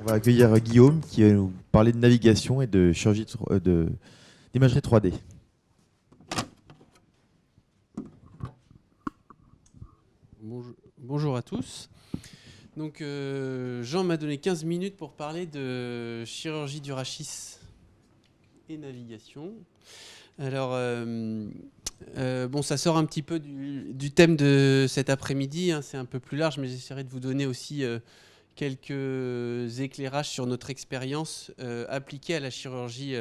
On va accueillir Guillaume qui va nous parler de navigation et de chirurgie d'imagerie 3D. Bonjour à tous. Donc, Jean m'a donné 15 minutes pour parler de chirurgie du rachis et navigation. Alors, bon, ça sort un petit peu du thème de cet après-midi, hein, c'est un peu plus large, mais j'essaierai de vous donner aussi quelques éclairages sur notre expérience appliquée à la chirurgie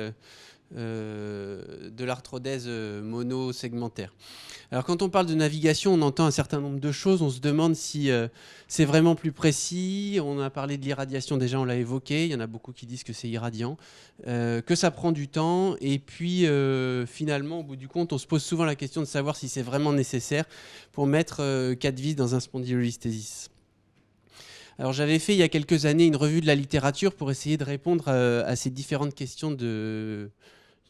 de l'arthrodèse monosegmentaire. Alors quand on parle de navigation, on entend un certain nombre de choses. On se demande si c'est vraiment plus précis. On a parlé de l'irradiation déjà, on l'a évoqué. Il y en a beaucoup qui disent que c'est irradiant, que ça prend du temps. Et puis finalement, au bout du compte, on se pose souvent la question de savoir si c'est vraiment nécessaire pour mettre 4 vis dans un spondylolisthésis. Alors j'avais fait il y a quelques années une revue de la littérature pour essayer de répondre à ces différentes questions de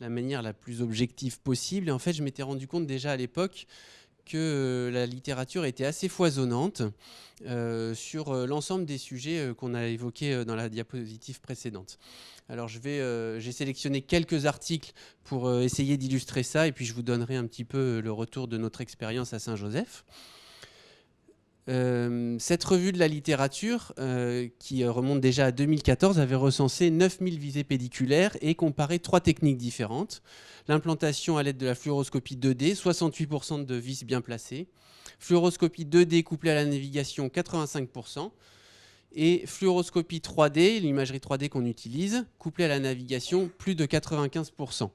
la manière la plus objective possible. Et en fait, je m'étais rendu compte déjà à l'époque que la littérature était assez foisonnante sur l'ensemble des sujets qu'on a évoqués dans la diapositive précédente. Alors j'ai sélectionné quelques articles pour essayer d'illustrer ça, et puis je vous donnerai un petit peu le retour de notre expérience à Saint-Joseph. Cette revue de la littérature, qui remonte déjà à 2014, avait recensé 9000 visées pédiculaires et comparé 3 techniques différentes. L'implantation à l'aide de la fluoroscopie 2D, 68% de vis bien placées. Fluoroscopie 2D couplée à la navigation, 85%. Et fluoroscopie 3D, l'imagerie 3D qu'on utilise, couplée à la navigation, plus de 95%.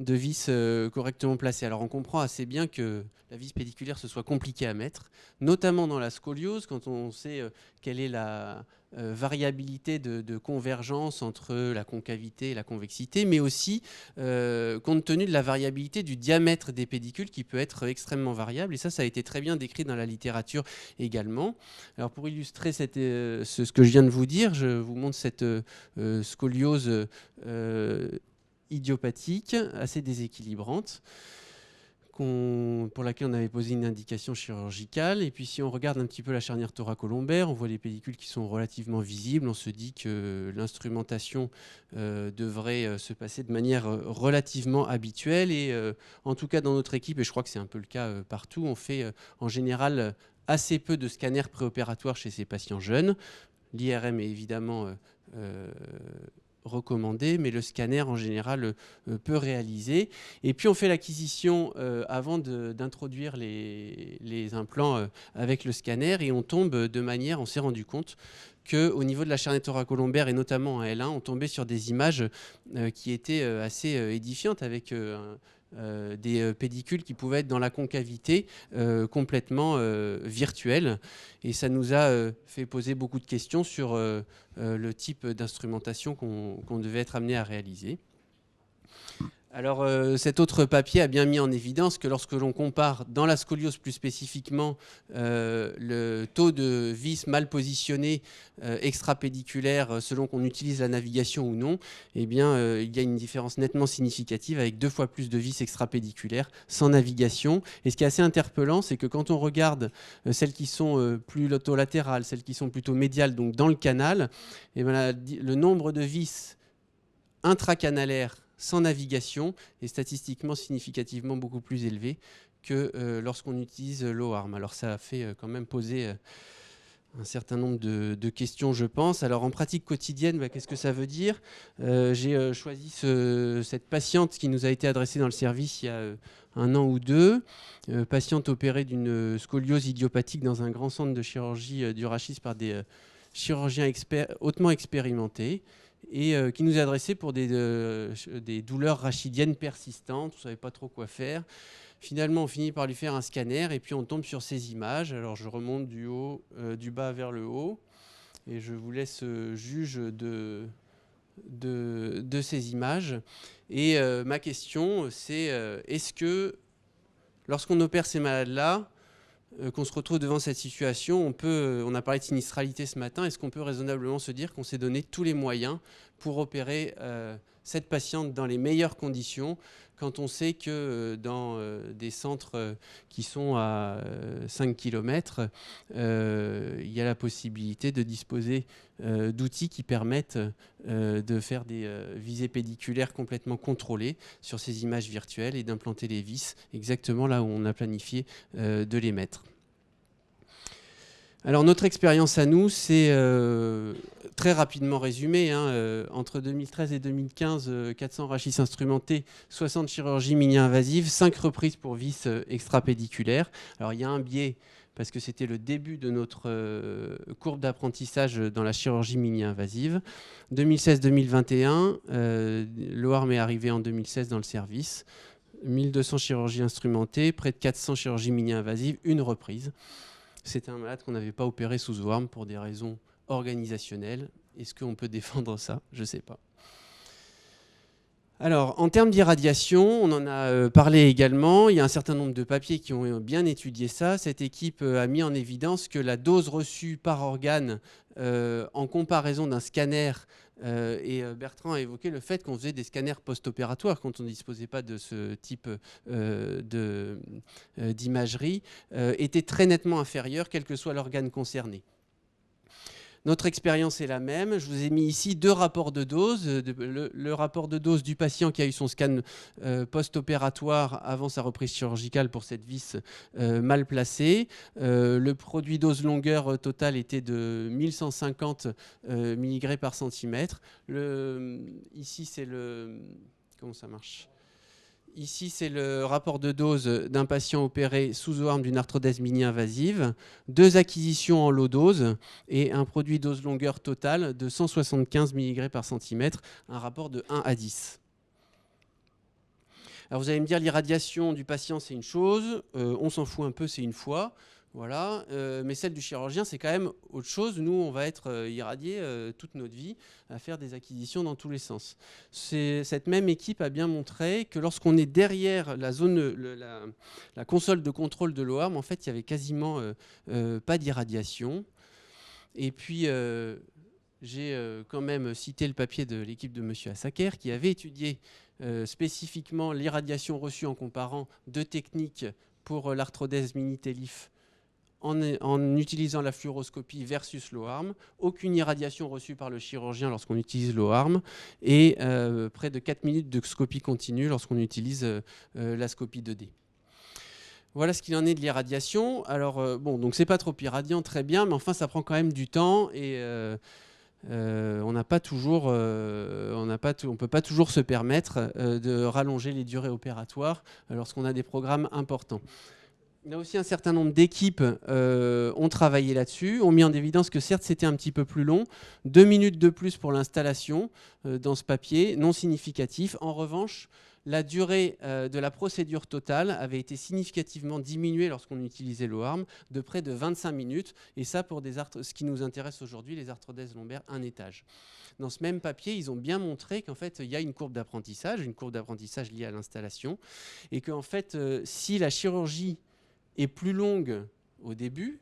De vis correctement placées. Alors on comprend assez bien que la vis pédiculaire ce soit compliqué à mettre, notamment dans la scoliose, quand on sait quelle est la variabilité de convergence entre la concavité et la convexité, mais aussi compte tenu de la variabilité du diamètre des pédicules qui peut être extrêmement variable. Et ça a été très bien décrit dans la littérature également. Alors pour illustrer ce que je viens de vous dire, je vous montre cette scoliose idiopathique, assez déséquilibrante, pour laquelle on avait posé une indication chirurgicale. Et puis si on regarde un petit peu la charnière thoracolombaire, on voit les pédicules qui sont relativement visibles. On se dit que l'instrumentation devrait se passer de manière relativement habituelle. Et en tout cas dans notre équipe, et je crois que c'est un peu le cas partout, on fait en général assez peu de scanners préopératoires chez ces patients jeunes. L'IRM est évidemment recommandé, mais le scanner en général peut réaliser. Et puis on fait l'acquisition avant d'introduire les implants avec le scanner, et on tombe de manière, on s'est rendu compte qu'au niveau de la charnière thoracolombaire et notamment en L1, on tombait sur des images qui étaient assez édifiantes, avec des pédicules qui pouvaient être dans la concavité complètement virtuelle. Et ça nous a fait poser beaucoup de questions sur le type d'instrumentation qu'on devait être amené à réaliser. Alors cet autre papier a bien mis en évidence que lorsque l'on compare dans la scoliose plus spécifiquement le taux de vis mal positionné extrapédiculaire selon qu'on utilise la navigation ou non, eh bien, il y a une différence nettement significative avec 2 fois plus de vis extrapédiculaires sans navigation. Et ce qui est assez interpellant, c'est que quand on regarde celles qui sont plus latérales, celles qui sont plutôt médiales, donc dans le canal, eh bien, le nombre de vis intracanalaires sans navigation est statistiquement significativement beaucoup plus élevé que lorsqu'on utilise l'OARM. Alors ça a fait quand même poser un certain nombre de questions, je pense. Alors en pratique quotidienne, qu'est-ce que ça veut dire ? J'ai choisi cette patiente qui nous a été adressée dans le service il y a 1 an ou 2, patiente opérée d'une scoliose idiopathique dans un grand centre de chirurgie du rachis par des chirurgiens hautement expérimentés, et qui nous a adressé pour des douleurs rachidiennes persistantes. On ne savait pas trop quoi faire. Finalement, on finit par lui faire un scanner, et puis on tombe sur ces images. Alors je remonte du bas vers le haut, et je vous laisse juge de ces images. Et ma question, c'est est-ce que lorsqu'on opère ces malades-là, qu'on se retrouve devant cette situation, on a parlé de sinistralité ce matin, est-ce qu'on peut raisonnablement se dire qu'on s'est donné tous les moyens pour opérer cette patiente dans les meilleures conditions, quand on sait que dans des centres qui sont à 5 km, il y a la possibilité de disposer d'outils qui permettent de faire des visées pédiculaires complètement contrôlées sur ces images virtuelles et d'implanter les vis exactement là où on a planifié de les mettre. Alors notre expérience à nous, c'est très rapidement résumé. Entre 2013 et 2015, 400 rachis instrumentés, 60 chirurgies mini-invasives, 5 reprises pour vis extrapédiculaires. Alors il y a un biais parce que c'était le début de notre courbe d'apprentissage dans la chirurgie mini-invasive. 2016-2021, l'OARM est arrivé en 2016 dans le service. 1200 chirurgies instrumentées, près de 400 chirurgies mini-invasives, une reprise. C'était un malade qu'on n'avait pas opéré sous OARM pour des raisons organisationnelles. Est-ce qu'on peut défendre ça? Je ne sais pas. Alors, en termes d'irradiation, on en a parlé également. Il y a un certain nombre de papiers qui ont bien étudié ça. Cette équipe a mis en évidence que la dose reçue par organe en comparaison d'un scanner, et Bertrand a évoqué le fait qu'on faisait des scanners post-opératoires quand on ne disposait pas de ce type d'imagerie, était très nettement inférieure, quel que soit l'organe concerné. Notre expérience est la même. Je vous ai mis ici 2 rapports de dose. Le rapport de dose du patient qui a eu son scan post-opératoire avant sa reprise chirurgicale pour cette vis mal placée. Le produit dose longueur totale était de 1150 mg par centimètre. Ici, c'est le... Comment ça marche ? Ici, c'est le rapport de dose d'un patient opéré sous OARM d'une arthrodèse mini-invasive, 2 acquisitions en low dose et un produit dose longueur totale de 175 mg par centimètre, un rapport de 1 à 10. Alors vous allez me dire, l'irradiation du patient, c'est une chose, on s'en fout un peu, c'est une fois. Voilà, mais celle du chirurgien, c'est quand même autre chose. Nous, on va être irradiés toute notre vie à faire des acquisitions dans tous les sens. Cette même équipe a bien montré que lorsqu'on est derrière la zone, la console de contrôle de l'OARM, en fait, il n'y avait quasiment pas d'irradiation. Et puis, j'ai quand même cité le papier de l'équipe de M. Assaker qui avait étudié spécifiquement l'irradiation reçue en comparant 2 techniques pour l'arthrodèse mini-TELIF en utilisant la fluoroscopie versus l'OARM, aucune irradiation reçue par le chirurgien lorsqu'on utilise l'OARM et près de 4 minutes de scopie continue lorsqu'on utilise la scopie 2D. Voilà ce qu'il en est de l'irradiation. Alors bon, donc c'est pas trop irradiant, très bien, mais enfin ça prend quand même du temps et on n'a pas toujours, on peut pas toujours se permettre de rallonger les durées opératoires lorsqu'on a des programmes importants. Il y a aussi un certain nombre d'équipes ont travaillé là-dessus, ont mis en évidence que certes c'était un petit peu plus long, 2 minutes de plus pour l'installation dans ce papier, non significatif. En revanche, la durée de la procédure totale avait été significativement diminuée lorsqu'on utilisait l'OARM, de près de 25 minutes, et ça pour ce qui nous intéresse aujourd'hui, les arthrodèses lombaires, un étage. Dans ce même papier, ils ont bien montré qu'en fait, il y a une courbe d'apprentissage liée à l'installation, et qu'en fait, si la chirurgie est plus longue au début,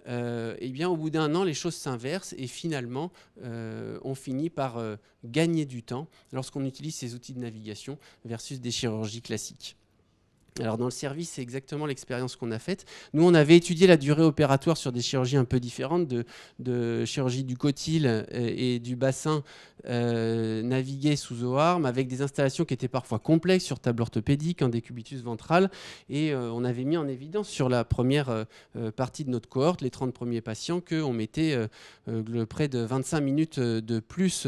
eh bien, au bout d'1 an, les choses s'inversent et finalement, on finit par gagner du temps lorsqu'on utilise ces outils de navigation versus des chirurgies classiques. Alors dans le service, c'est exactement l'expérience qu'on a faite. Nous, on avait étudié la durée opératoire sur des chirurgies un peu différentes, de chirurgie du cotyle et du bassin navigué sous OARM, avec des installations qui étaient parfois complexes sur table orthopédique, en décubitus ventral. Et on avait mis en évidence sur la première partie de notre cohorte, les 30 premiers patients, qu'on mettait près de 25 minutes de plus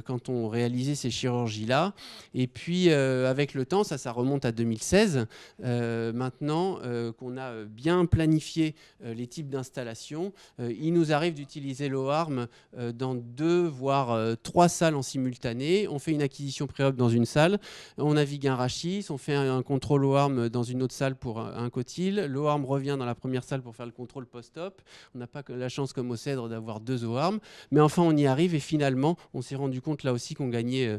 quand on réalisait ces chirurgies-là. Et puis, avec le temps, ça remonte à 2016, maintenant qu'on a bien planifié les types d'installations, il nous arrive d'utiliser l'OARM dans 2 voire 3 salles en simultané. On fait une acquisition pré-op dans une salle, on navigue un rachis, on fait un contrôle OARM dans une autre salle pour un cotyle, l'OARM revient dans la première salle pour faire le contrôle post-op. On n'a pas la chance comme au CEDRE d'avoir 2 OARM, mais enfin on y arrive et finalement on s'est rendu compte là aussi qu'on gagnait,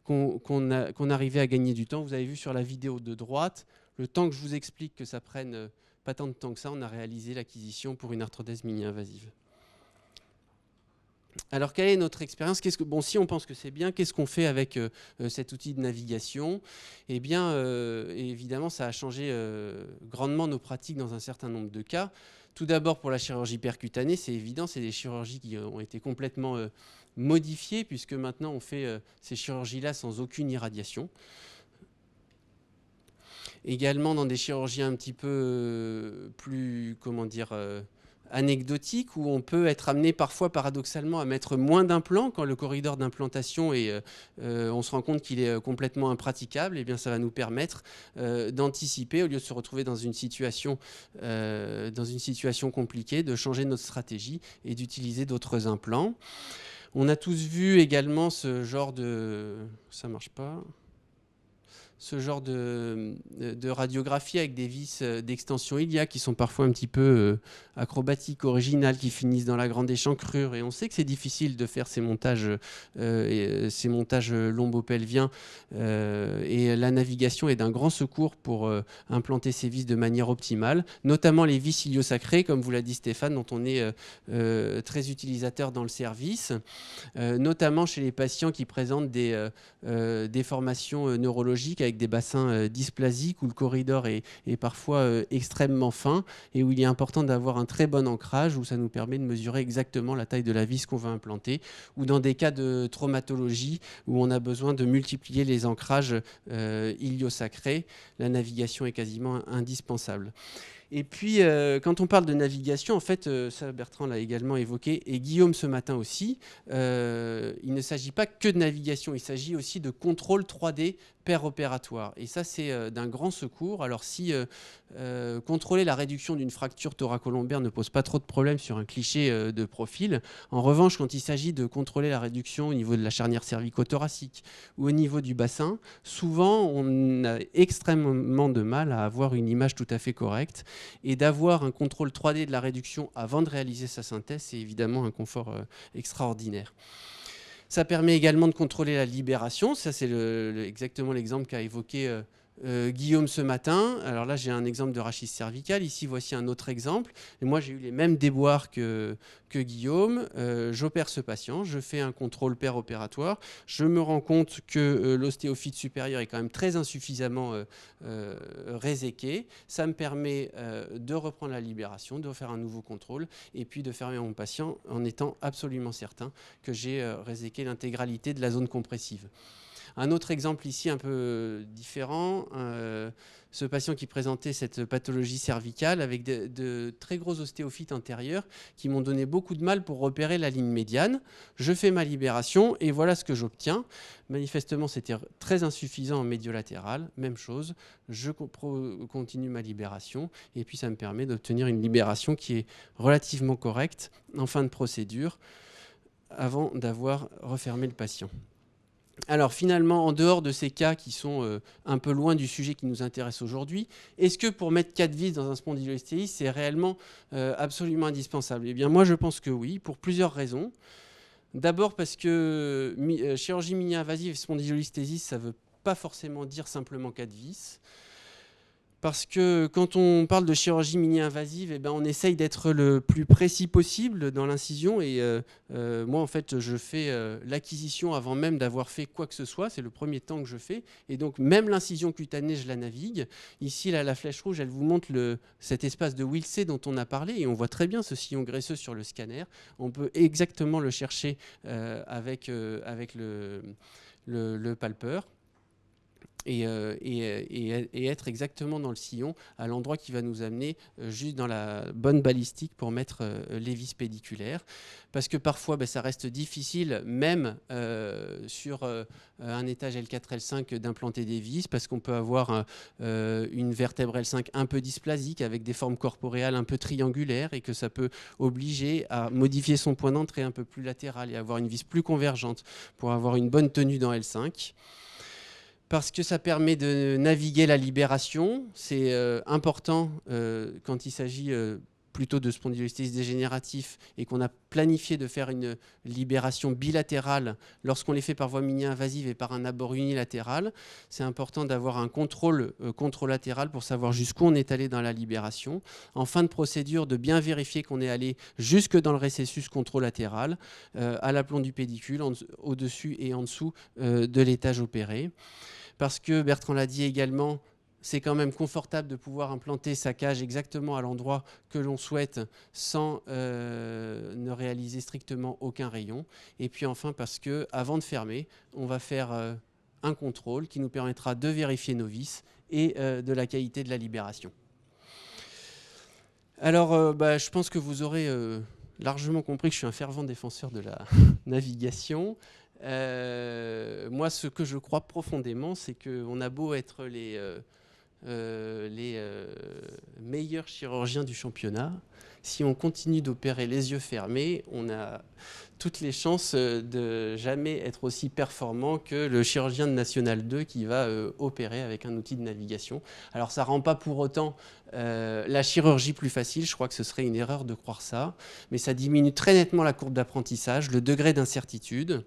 qu'on arrivait à gagner du temps. Vous avez vu sur la vidéo de droite, le temps que je vous explique que ça prenne pas tant de temps que ça, on a réalisé l'acquisition pour une arthrodèse mini-invasive. Alors, quelle est notre expérience? Si on pense que c'est bien, qu'est-ce qu'on fait avec cet outil de navigation? Eh bien, évidemment, ça a changé grandement nos pratiques dans un certain nombre de cas. Tout d'abord, pour la chirurgie percutanée, c'est évident, c'est des chirurgies qui ont été complètement modifiées, puisque maintenant, on fait ces chirurgies-là sans aucune irradiation. Également, dans des chirurgies un petit peu plus, anecdotique, où on peut être amené parfois paradoxalement à mettre moins d'implants quand le corridor d'implantation on se rend compte qu'il est complètement impraticable. Et bien ça va nous permettre d'anticiper, au lieu de se retrouver dans une situation compliquée, de changer notre stratégie et d'utiliser d'autres implants. On a tous vu également ce genre de... Ça marche pas. Ce genre de radiographie avec des vis d'extension iliaque qui sont parfois un petit peu acrobatiques, originales, qui finissent dans la grande échancrure. Et on sait que c'est difficile de faire ces montages lombopelviens. Et la navigation est d'un grand secours pour implanter ces vis de manière optimale, notamment les vis iliosacrées, comme vous l'a dit Stéphane, dont on est très utilisateur dans le service, notamment chez les patients qui présentent des déformations neurologiques avec des bassins dysplasiques où le corridor est parfois extrêmement fin et où il est important d'avoir un très bon ancrage, où ça nous permet de mesurer exactement la taille de la vis qu'on va implanter, ou dans des cas de traumatologie où on a besoin de multiplier les ancrages iliosacrés, la navigation est quasiment indispensable. Et puis, quand on parle de navigation, en fait, ça Bertrand l'a également évoqué, et Guillaume ce matin aussi, il ne s'agit pas que de navigation, il s'agit aussi de contrôle 3D opératoire. Et ça, c'est d'un grand secours. Alors, si contrôler la réduction d'une fracture thoracolombaire ne pose pas trop de problèmes sur un cliché de profil, en revanche, quand il s'agit de contrôler la réduction au niveau de la charnière cervico-thoracique ou au niveau du bassin, souvent, on a extrêmement de mal à avoir une image tout à fait correcte. Et d'avoir un contrôle 3D de la réduction avant de réaliser sa synthèse, c'est évidemment un confort extraordinaire. Ça permet également de contrôler la libération. Ça, c'est exactement l'exemple qu'a évoqué Guillaume ce matin. Alors là, j'ai un exemple de rachis cervical. Ici, voici un autre exemple. Et moi, j'ai eu les mêmes déboires que Guillaume. J'opère ce patient. Je fais un contrôle opératoire. Je me rends compte que l'ostéophyte supérieur est quand même très insuffisamment réséqué. Ça me permet de reprendre la libération, de refaire un nouveau contrôle et puis de fermer mon patient en étant absolument certain que j'ai réséqué l'intégralité de la zone compressive. Un autre exemple ici un peu différent, ce patient qui présentait cette pathologie cervicale avec de très gros ostéophytes antérieurs qui m'ont donné beaucoup de mal pour repérer la ligne médiane. Je fais ma libération et voilà ce que j'obtiens. Manifestement, c'était très insuffisant en médiolatéral. Même chose, je continue ma libération et puis ça me permet d'obtenir une libération qui est relativement correcte en fin de procédure avant d'avoir refermé le patient. Alors finalement, en dehors de ces cas qui sont un peu loin du sujet qui nous intéresse aujourd'hui, est-ce que pour mettre 4 vis dans un spondylolisthésis, c'est réellement absolument indispensable? Eh bien moi je pense que oui, pour plusieurs raisons. D'abord parce que chirurgie mini-invasive et spondylolisthésis, ça ne veut pas forcément dire simplement 4 vis. Parce que quand on parle de chirurgie mini-invasive, on essaye d'être le plus précis possible dans l'incision. Et moi, en fait, je fais l'acquisition avant même d'avoir fait quoi que ce soit. C'est le premier temps que je fais. Et donc, même l'incision cutanée, je la navigue. Ici, là, la flèche rouge, elle vous montre cet espace de Wilsey dont on a parlé. Et on voit très bien ce sillon graisseux sur le scanner. On peut exactement le chercher avec le palpeur. Et être exactement dans le sillon, à l'endroit qui va nous amener juste dans la bonne balistique pour mettre les vis pédiculaires. Parce que parfois, ça reste difficile, même sur un étage L4, L5, d'implanter des vis, parce qu'on peut avoir une vertèbre L5 un peu dysplasique, avec des formes corporéales un peu triangulaires, et que ça peut obliger à modifier son point d'entrée un peu plus latéral et avoir une vis plus convergente pour avoir une bonne tenue dans L5. Parce que ça permet de naviguer la libération. C'est important quand il s'agit plutôt de spondylolisthésis dégénératif et qu'on a planifié de faire une libération bilatérale lorsqu'on les fait par voie mini-invasive et par un abord unilatéral, c'est important d'avoir un contrôle contralatéral pour savoir jusqu'où on est allé dans la libération. En fin de procédure, de bien vérifier qu'on est allé jusque dans le récessus contralatéral, à l'aplomb du pédicule, au-dessus et en dessous de l'étage opéré. Parce que, Bertrand l'a dit également, c'est quand même confortable de pouvoir implanter sa cage exactement à l'endroit que l'on souhaite sans ne réaliser strictement aucun rayon. Et puis enfin parce que, avant de fermer, on va faire un contrôle qui nous permettra de vérifier nos vis et de la qualité de la libération. Alors, je pense que vous aurez largement compris que je suis un fervent défenseur de la navigation. Moi, ce que je crois profondément, c'est qu'on a beau être les meilleurs chirurgiens du championnat, si on continue d'opérer les yeux fermés, on a toutes les chances de jamais être aussi performant que le chirurgien de National 2 qui va opérer avec un outil de navigation. Alors ça ne rend pas pour autant la chirurgie plus facile, je crois que ce serait une erreur de croire ça, mais ça diminue très nettement la courbe d'apprentissage, le degré d'incertitude.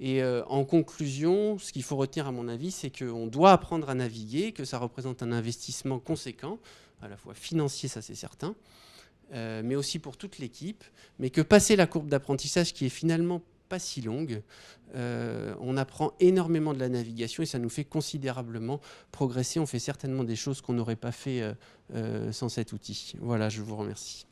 Et en conclusion, ce qu'il faut retenir à mon avis, c'est qu'on doit apprendre à naviguer, que ça représente un investissement conséquent, à la fois financier, ça c'est certain, mais aussi pour toute l'équipe, mais que passer la courbe d'apprentissage qui est finalement pas si longue, on apprend énormément de la navigation et ça nous fait considérablement progresser. On fait certainement des choses qu'on n'aurait pas fait sans cet outil. Voilà, je vous remercie.